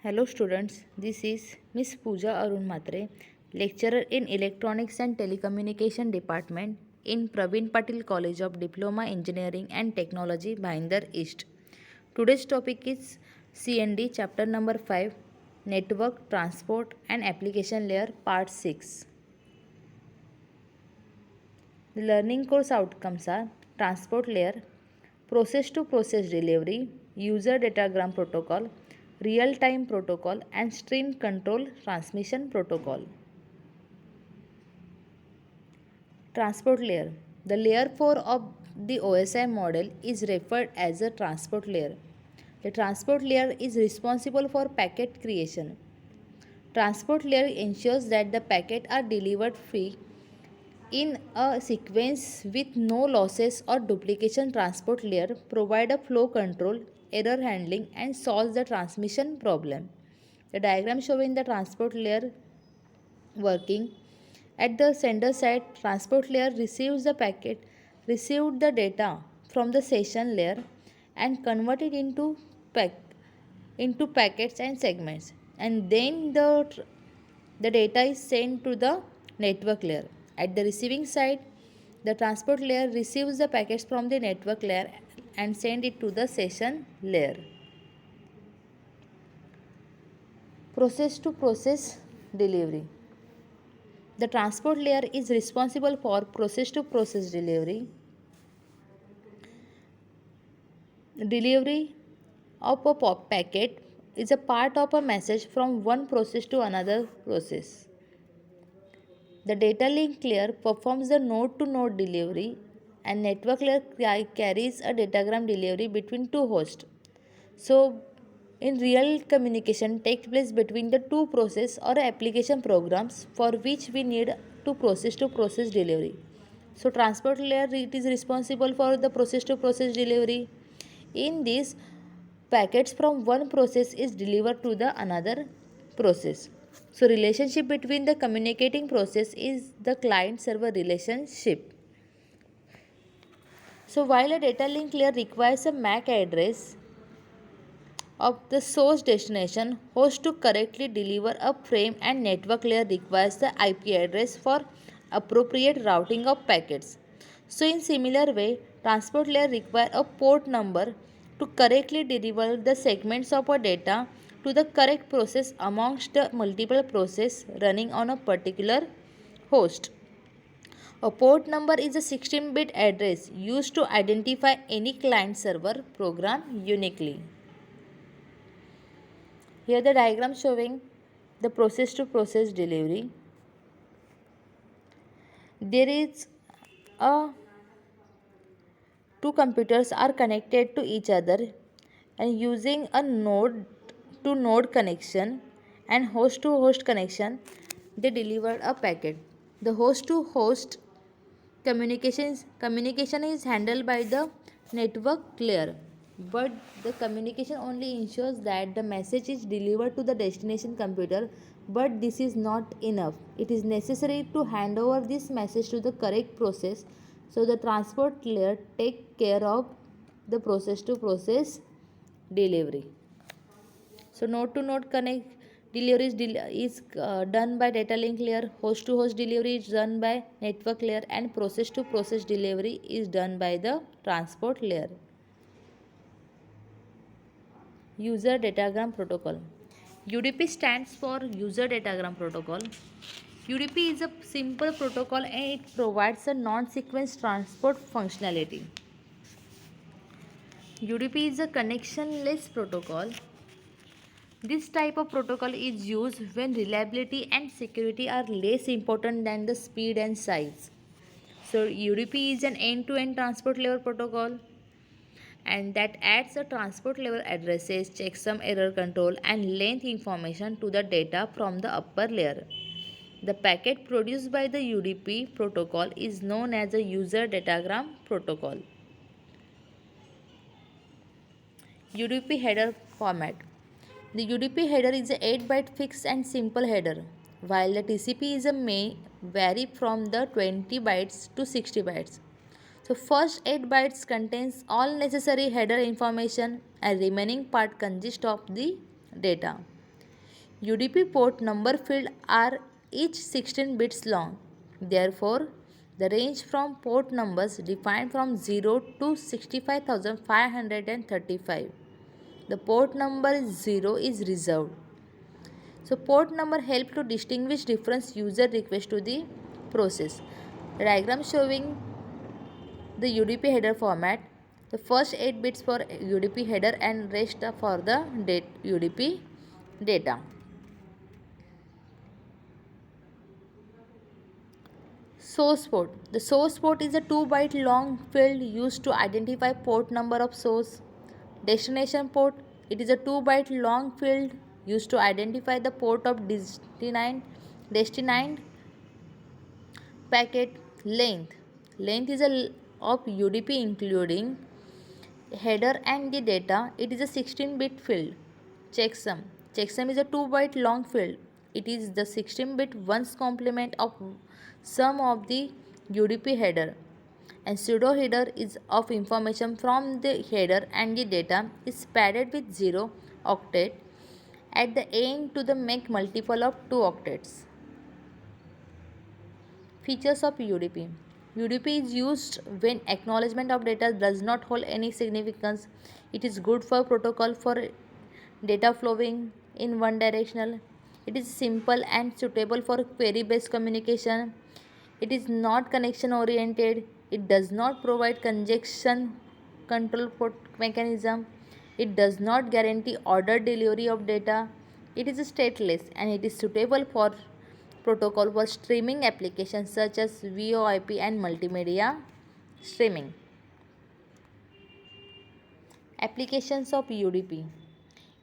Hello students, this is Miss Pooja Arun Matre, lecturer in Electronics and Telecommunication Department in Praveen Patil College of Diploma Engineering and Technology, Bhayandar East. Today's topic is CND chapter number 5, Network, Transport and Application Layer part 6. The learning course outcomes are transport layer, process to process delivery, user datagram protocol, real time protocol, and stream control transmission protocol. Transport layer. The layer 4 of the OSI model is referred as a transport layer. The transport layer is responsible for packet creation. Transport layer ensures that the packets are delivered free in a sequence with no losses or duplication. Transport layer provide a flow control, error handling and solves the transmission problem. The diagram showing the transport layer working. At the sender side, transport layer receives the packet, received the data from the session layer and convert it into packets and segments, and then the data is sent to the network layer. At the receiving side, the transport layer receives the packets from the network layer and send it to the session layer. Process to process delivery. The transport layer is responsible for process to process delivery. Delivery of a packet is a part of a message from one process to another process. The data link layer performs the node to node delivery, and network layer carries a datagram delivery between two hosts. So, in real communication takes place between the two process or application programs for which we need to process delivery. So, transport layer it is responsible for the process to process delivery. In this, packets from one process is delivered to the another process. So, relationship between the communicating process is the client server relationship. So, while a data link layer requires a MAC address of the source destination host to correctly deliver a frame, and network layer requires the IP address for appropriate routing of packets. So in similar way, transport layer require a port number to correctly deliver the segments of a data to the correct process amongst the multiple processes running on a particular host. A port number is a 16-bit address used to identify any client server program uniquely. Here the diagram showing the process to process delivery. There is a two computers are connected to each other and using a node to node connection and host to host connection, they delivered a packet. The host to host communication is handled by the network layer, but the communication only ensures that the message is delivered to the destination computer, but this is not enough. It is necessary to hand over this message to the correct process. So the transport layer take care of the process to process delivery. So node to node connect delivery is done by data link layer, host to host delivery is done by network layer, and process to process delivery is done by the transport layer. User datagram protocol. UDP stands for user datagram protocol. UDP is a simple protocol and it provides a non-sequence transport functionality. UDP is a connectionless protocol. This type of protocol is used when reliability and security are less important than the speed and size. So UDP is an end-to-end transport layer protocol, and that adds a transport layer addresses, checksum error control and length information to the data from the upper layer. The packet produced by the UDP protocol is known as a user datagram protocol. UDP header format. The UDP header is a 8-byte fixed and simple header, while the TCP is a may vary from the 20 bytes to 60 bytes. So first 8 bytes contains all necessary header information and remaining part consists of the data. UDP port number field are each 16 bits long. Therefore, the range from port numbers defined from 0 to 65,535. The port number 0 is reserved. So port number help to distinguish different user requests to the process. Diagram showing the UDP header format. The first 8 bits for UDP header and rest for the UDP data. Source port. The source port is a 2-byte long field used to identify port number of source. Destination port. It is a 2-byte long field used to identify the port of destined packet. Length is of UDP including header and the data. It is a 16-bit field. Checksum. Checksum is a 2-byte long field. It is the 16-bit ones complement of sum of the UDP header. And pseudo header is of information from the header and the data is padded with 0 octet at the end to the make multiple of 2 octets. Features of UDP. UDP is used when acknowledgement of data does not hold any significance. It is good for protocol for data flowing in one directional. It is simple and suitable for query based communication. It is not connection oriented. It does not provide congestion control mechanism. It does not guarantee ordered delivery of data. It is stateless and it is suitable for protocol for streaming applications such as VoIP and multimedia streaming. Applications of UDP.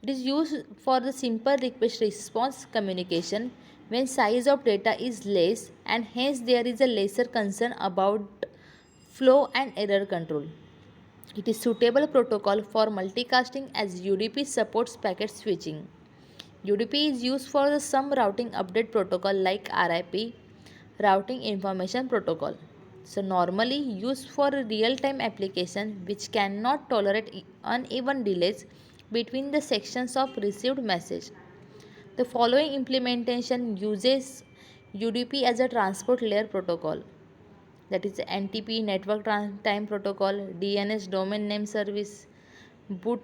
It is used for the simple request response communication when size of data is less and hence there is a lesser concern about flow and error control. It is suitable protocol for multicasting as UDP supports packet switching. UDP is used for the some routing update protocol like RIP, routing information protocol. So normally used for real-time application which cannot tolerate uneven delays between the sections of received message. The following implementation uses UDP as a transport layer protocol, that is NTP network time protocol, DNS domain name service, boot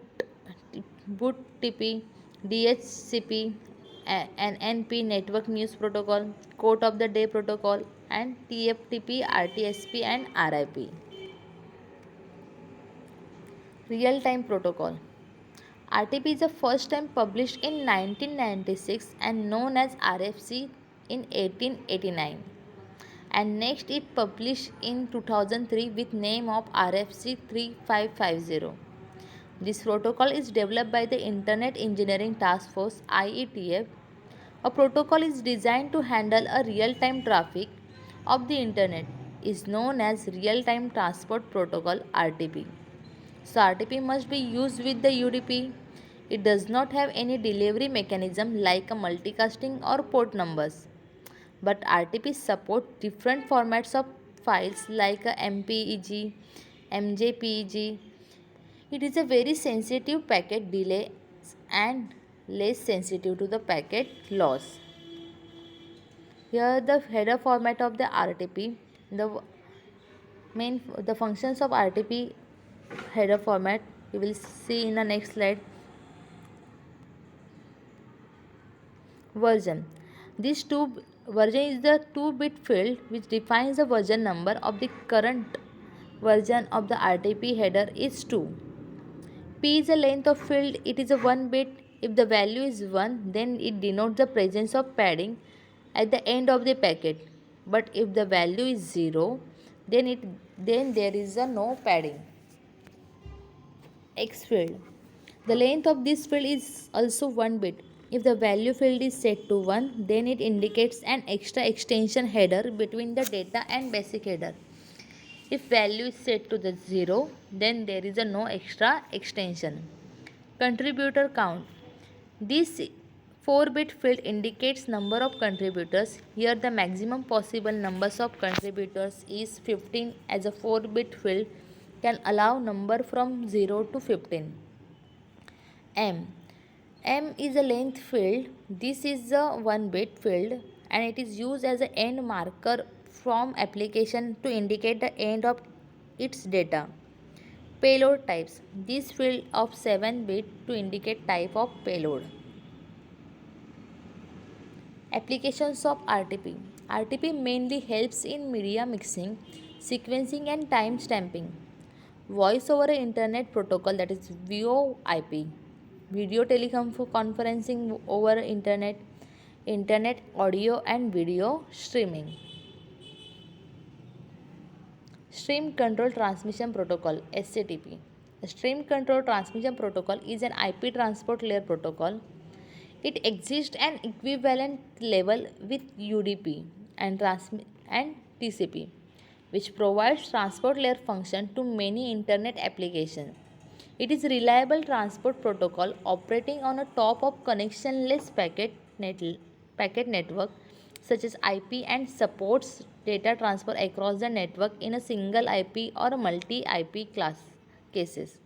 BOOTP, DHCP, and NP network news protocol, quote of the day protocol, and TFTP, RTSP, and RIP. Real time protocol. RTP is the first time published in 1996 and known as RFC in 1889. And next it published in 2003 with name of RFC 3550. This protocol is developed by the Internet Engineering Task Force IETF. A protocol is designed to handle a real-time traffic of the internet is known as Real-Time Transport Protocol RTP. So RTP must be used with the UDP. It does not have any delivery mechanism like a multicasting or port numbers. But RTP support different formats of files like a MPEG, MJPEG. It is a very sensitive packet delay and less sensitive to the packet loss. Here the header format of the RTP. The functions of RTP header format you will see in the next slide. Version. This version is the 2-bit field which defines the version number of the current version of the RTP header is 2. P is the length of field. It is a 1 bit. If the value is 1, then it denotes the presence of padding at the end of the packet. But if the value is 0, then there is a no padding. X field. The length of this field is also 1 bit. If the value field is set to 1, then it indicates an extra extension header between the data and basic header. If value is set to the 0, then there is a no extra extension. Contributor count. This 4-bit field indicates number of contributors. Here the maximum possible numbers of contributors is 15 as a 4-bit field can allow number from 0 to 15. M. M is a length field. This is a 1 bit field and it is used as an end marker from application to indicate the end of its data. Payload types. This field of 7 bit to indicate type of payload. Applications of RTP. RTP mainly helps in media mixing, sequencing and time stamping. Voice over Internet Protocol, that is VoIP. Video teleconferencing over internet audio and video streaming. Stream Control Transmission Protocol, SCTP. The Stream Control Transmission Protocol is an IP transport layer protocol. It exists an equivalent level with UDP and TCP, which provides transport layer function to many internet applications. It is reliable transport protocol operating on a top of connectionless packet network such as IP and supports data transfer across the network in a single IP or multi-IP class cases.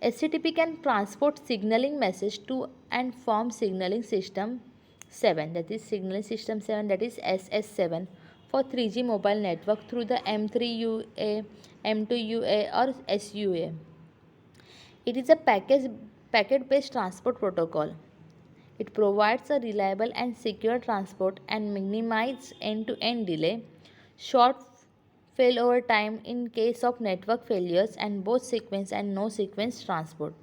HTTP can transport signaling message to and from signaling system 7, that is signaling system 7, that is SS7 for 3G mobile network through the M3UA, M2UA or SUA. It is a packet-based transport protocol. It provides a reliable and secure transport and minimizes end-to-end delay, short failover time in case of network failures, and both sequence and no sequence transport.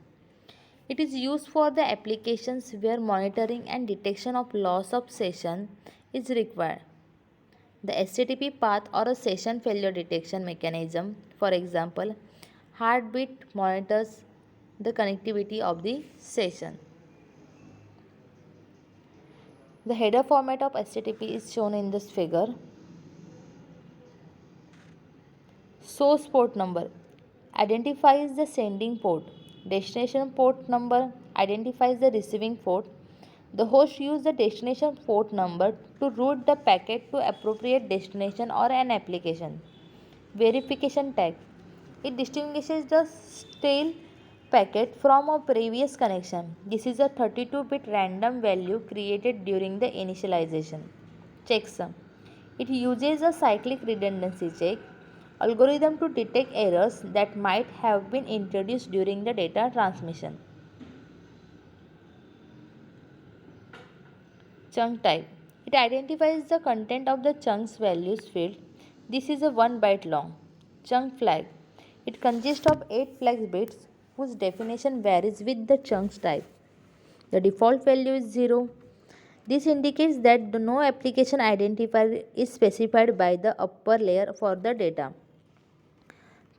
It is used for the applications where monitoring and detection of loss of session is required. The HTTP path or a session failure detection mechanism, for example, heartbeat monitors the connectivity of the session. The header format of HTTP is shown in this figure. Source port number identifies the sending port. Destination port number identifies the receiving port. The host uses the destination port number to route the packet to appropriate destination or an application. Verification tag. It distinguishes the stale packet from a previous connection. This is a 32-bit random value created during the initialization. Checksum. It uses a cyclic redundancy check algorithm to detect errors that might have been introduced during the data transmission. Chunk type. It identifies the content of the chunks values field. This is a 1 byte long. Chunk flag. It consists of 8 flag bits whose definition varies with the chunks type. The default value is 0. This indicates that no application identifier is specified by the upper layer for the data.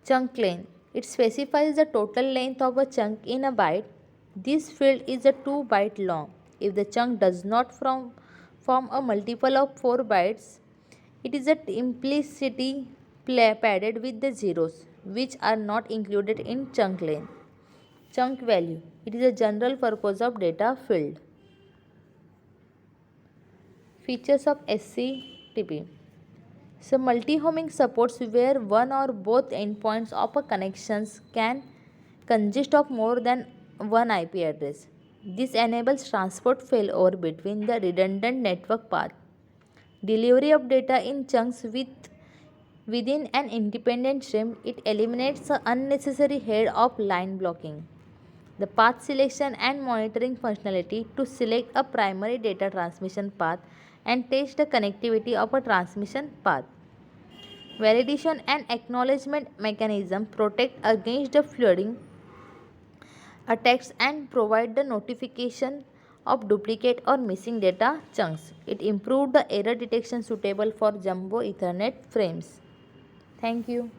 Chunk length. It specifies the total length of a chunk in a byte. This field is a 2 byte long. If the chunk does not form a multiple of 4 bytes, it is implicitly padded with the zeros, which are not included in chunk length. Chunk value. It is a general purpose of data field. Features of SCTP. So multi-homing supports where one or both endpoints of a connections can consist of more than one IP address. This enables transport failover between the redundant network path. Delivery of data in chunks within an independent stream. It eliminates the unnecessary head of line blocking. The path selection and monitoring functionality to select a primary data transmission path and test the connectivity of a transmission path. Validation and acknowledgement mechanism protect against the flooding attacks and provide the notification of duplicate or missing data chunks. It improved the error detection suitable for jumbo Ethernet frames. Thank you.